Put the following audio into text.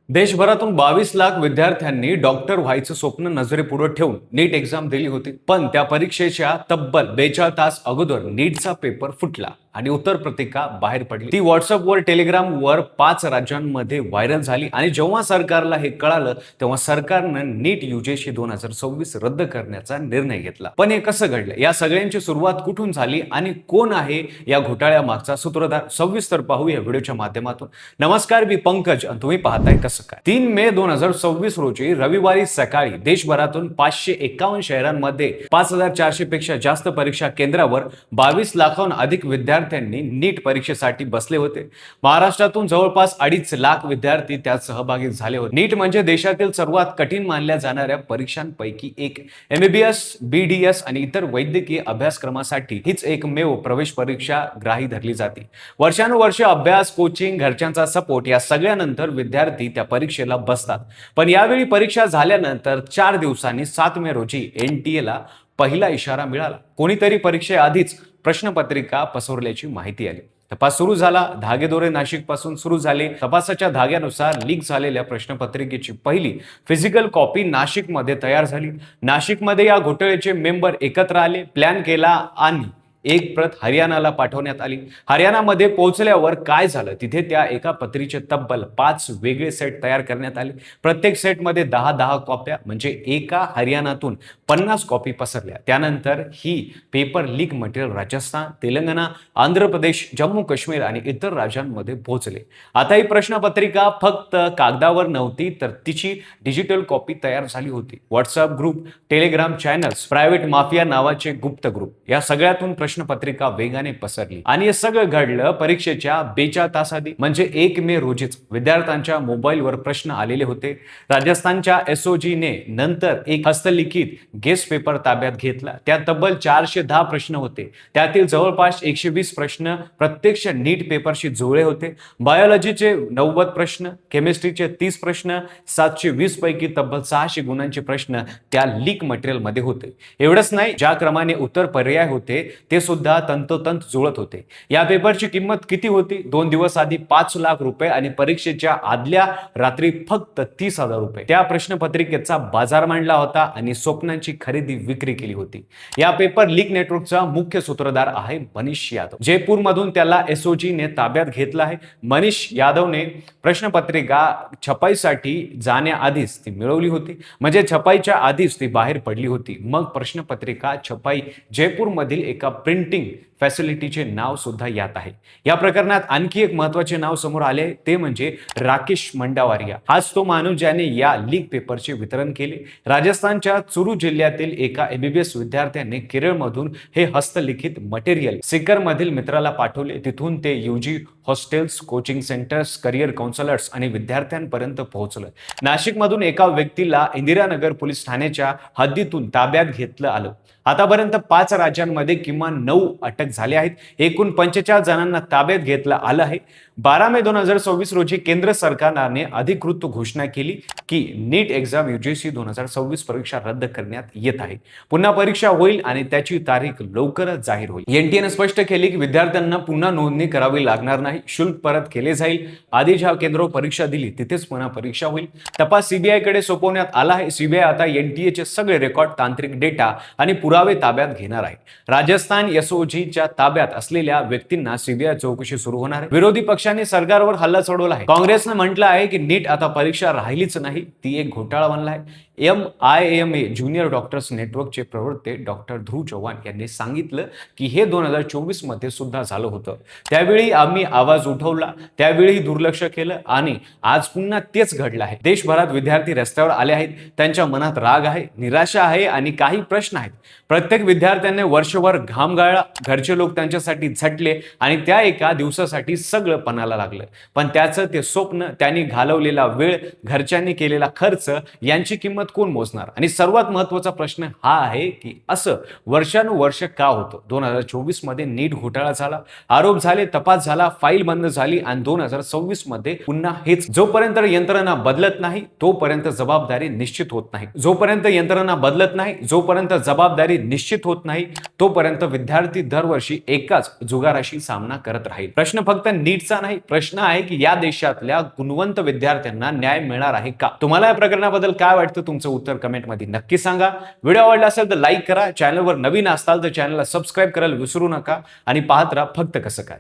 देशभरातून 22 लाख विद्यार्थ्यांनी डॉक्टर व्हायचं स्वप्न नजरेपुढे ठेवून नीट एक्झाम दिली होती. पण त्या परीक्षेच्या तब्बल 42 तास अगोदर नीटचा पेपर फुटला आणि उत्तर पत्रिका बाहेर पडली. ती व्हॉट्सअपवर, टेलिग्रामवर 5 राज्यांमध्ये व्हायरल झाली आणि जेव्हा सरकारला हे कळालं तेव्हा सरकारनं नीट यूजीसी 2026 रद्द करण्याचा निर्णय घेतला. पण हे कसं घडलं? या सगळ्यांची सुरुवात कुठून झाली आणि कोण आहे या घोटाळ्यामागचा सूत्रधार? सविस्तर पाहू या व्हिडिओच्या माध्यमातून. नमस्कार, मी पंकज आणि तुम्ही पाहताय कसं काय. 3 मे 2026 रोजी रविवारी सकाळी देशभरातून 551 शहरांमध्ये 5400 पेक्षा जास्त परीक्षा केंद्रावर 22 लाखाहून अधिक विद्यार्थ्यांनी नीट परीक्षेसाठी बसले होते. महाराष्ट्रातून जवळपास 2.5 लाख विद्यार्थी त्यात सहभागी झाले होते. नीट म्हणजे देशातील सर्वात कठीण मानल्या जाणाऱ्या परीक्षांपैकी एक. MBBS, BDS आणि इतर वैद्यकीय अभ्यासक्रमासाठी हीच एकमेव प्रवेश परीक्षा ग्राही धरली जाते. वर्षानुवर्ष अभ्यास, कोचिंग, घरच्यांचा सपोर्ट या सगळ्यानंतर विद्यार्थी त्या परीक्षेला बसतात. पण यावेळी परीक्षा झाल्यानंतर 4 दिवसांनी 7 मे रोजी NTA ला पहिला इशारा मिळाला. कोणीतरी परीक्षेआधीच प्रश्नपत्रिका पसरवल्याची माहिती आली. तपास सुरू झाला. धागेदोरे नाशिक पासून सुरू झाले. तपासाच्या धाग्यानुसार लीक झालेल्या प्रश्नपत्रिकेची पहिली फिजिकल कॉपी नाशिकमध्ये तयार झाली. नाशिकमध्ये या घोटाळ्याचे मेंबर एकत्र आले, प्लॅन केला आणि एक प्रत हरियाणाला पाठवण्यात आली. हरियाणामध्ये पोहोचल्यावर काय झालं? तिथे त्या एका पत्रीचे तब्बल 5 वेगळे सेट तयार करण्यात आले. प्रत्येक सेटमध्ये 10-10 कॉप्या म्हणजे एका हरियाणातून 50 कॉपी पसरल्या. त्यानंतर ही paper leak material Rajasthan, Telangana, Andhra Pradesh, Jammu Kashmir आणि इतर राज्यांमध्ये पोहोचले. आता ही प्रश्नपत्रिका फक्त कागदावर नव्हती तर तिची डिजिटल कॉपी तयार झाली होती. WhatsApp group, Telegram channels, private mafia नावाचे गुप्त ग्रुप या सगळ्यातून प्रश्नपत्रिका वेगाने पसरली. आणि हे सगळं घडलं परीक्षेच्या 42 तास आधी म्हणजे 1 मे रोजीच. विद्यार्थ्यांच्या मोबाईलवर प्रश्न आलेले होते. राजस्थानच्या SOG ने नंतर एक हस्तलिखित गेस्ट पेपर ताब्यात घेतला. त्यात तब्बल 410 प्रश्न होते. त्यातील जवळपास 120 प्रश्न प्रत्यक्ष नीट पेपरशी जुळले होते. बायोलॉजीचे 90 प्रश्न, केमिस्ट्रीचे 30 प्रश्न, 720 पैकी तब्बल 600 गुणांचे प्रश्न त्या लीक मटेरियल मध्ये होते. एवढंच नाही, ज्या क्रमाने उत्तर पर्याय होते ते सुद्धा तंतोतंत जुळत होते. या पेपरची किंमत किती होती? 2 दिवस आधी 5 लाख रुपये आणि परीक्षेच्या आदल्या रात्री फक्त 30,000 रुपये. त्या प्रश्नपत्रिकेचा बाजार मांडला होता आणि स्वप्नांची खरेदी विक्री केली होती. या पेपर लीक नेटवर्कचा मुख्य सूत्रधार आहे मनीष यादव. जयपूरमधून त्याला SOG ने ताब्यात घेतला आहे. मनीष यादवने प्रश्नपत्रिका छपाईसाठी जाण्याआधीच ती मिळवली होती. म्हणजे छपाईच्या आधीच ती बाहेर पडली होती. मग प्रश्नपत्रिका छपाई जयपूरमधील एका प्रिंटिंग फॅसिलिटीचे नाव सुद्धा यात आहे. या प्रकरणात आणखी एक महत्त्वाचे नाव समोर आले ते म्हणजे राकेश मंडावारिया. हाच तो माणूस ज्याने या लीक पेपरचे वितरण केले. राजस्थानच्या चुरू जिल्ह्यातील एका MBBS विद्यार्थ्याने केरळमधून हे हस्तलिखित मटेरियल सिकरमधील मित्राला पाठवले. तिथून ते UG hostels, coaching centres, career counsellors आणि विद्यार्थ्यांपर्यंत पोहोचलं. नाशिकमधून एका व्यक्तीला इंदिरानगर पोलीस ठाण्याच्या हद्दीतून ताब्यात घेतलं आलं. आतापर्यंत 5 राज्यांमध्ये किमान 9 अटक झाले आहेत. एकूण 45 जणांना ताब्यात घेतलं आलं आहे. 12 मे 2026 रोजी केंद्र सरकारने अधिकृत घोषणा केली की नीट एक्झाम UGC 2026 परीक्षा रद्द करण्यात येत आहे. पुन्हा परीक्षा होईल आणि त्याची तारीख लवकरच जाहीर होईल. NTA ने स्पष्ट केली की विद्यार्थ्यांना पुन्हा नोंदणी करावी लागणार नाही. शुल्क परत केले जाईल. आधी ज्या केंद्रावर परीक्षा दिली तिथेच पुन्हा परीक्षा होईल. तपास CBI कडे सोपवण्यात आला आहे. CBI आता NTA चे सगळे रेकॉर्ड, तांत्रिक डेटा आणि पुरावे ताब्यात घेणार आहे. राजस्थान SOG च्या ताब्यात असलेल्या व्यक्तींना CBI चौकशी सुरू होणार आहे. विरोधी पक्षांनी सरकारवर हल्ला चढवला आहे. काँग्रेसने म्हटलं आहे की नीट आता परीक्षा राहिलीच नाही, ती एक घोटाळा बनला आहे. MIMA ज्युनियर डॉक्टर्स नेटवर्कचे प्रवक्ते डॉक्टर ध्रुव चव्हाण यांनी सांगितलं की हे 2024 मध्ये सुद्धा झालं होतं. त्यावेळी आम्ही आवाज उठवला, त्यावेळी दुर्लक्ष केलं आणि आज पुन्हा तेच घडलं आहे. देशभरात विद्यार्थी रस्त्यावर आले आहेत. त्यांच्या मनात राग आहे, निराशा आहे आणि काही प्रश्न आहेत. प्रत्येक विद्यार्थ्याने वर्षभर घाम गाळला, घरचे लोक त्यांच्यासाठी झटले आणि त्या एका दिवसासाठी सगळं पणाला लागलं. पण त्याचं ते स्वप्न, त्यांनी घालवलेला वेळ, घरच्यांनी केलेला खर्च यांची किंमत किंमत कोण मोजणार? आणि सर्वात महत्त्वाचा प्रश्न हा आहे की असं वर्षानुवर्ष का होतं? 2024 मध्ये नीट घोटाळा झाला, आरोप झाले, तपास झाला, फाईल बंद झाली आणि 2026 मध्ये पुन्हा हेच. जोपर्यंत यंत्रणा बदलत नाही तोपर्यंत जबाबदारी निश्चित होत नाही. जोपर्यंत यंत्रणा बदलत नाही, जोपर्यंत जबाबदारी निश्चित होत नाही, तोपर्यंत विद्यार्थी दरवर्षी एकाच जुगाराशी सामना करत राहील. प्रश्न फक्त नीटचा नाही, प्रश्न आहे की या देशातल्या गुणवंत विद्यार्थ्यांना न्याय मिळणार आहे का? तुम्हाला या प्रकरणाबद्दल काय वाटतं? तुमचं उत्तर कमेंट मध्ये नक्की सांगा. व्हिडिओ आवडला असेल तर लाईक करा, चॅनलवर नवीन असाल तर चॅनलला सबस्क्राईब करायला विसरू नका आणि पाहत राहा फक्त कसं काय.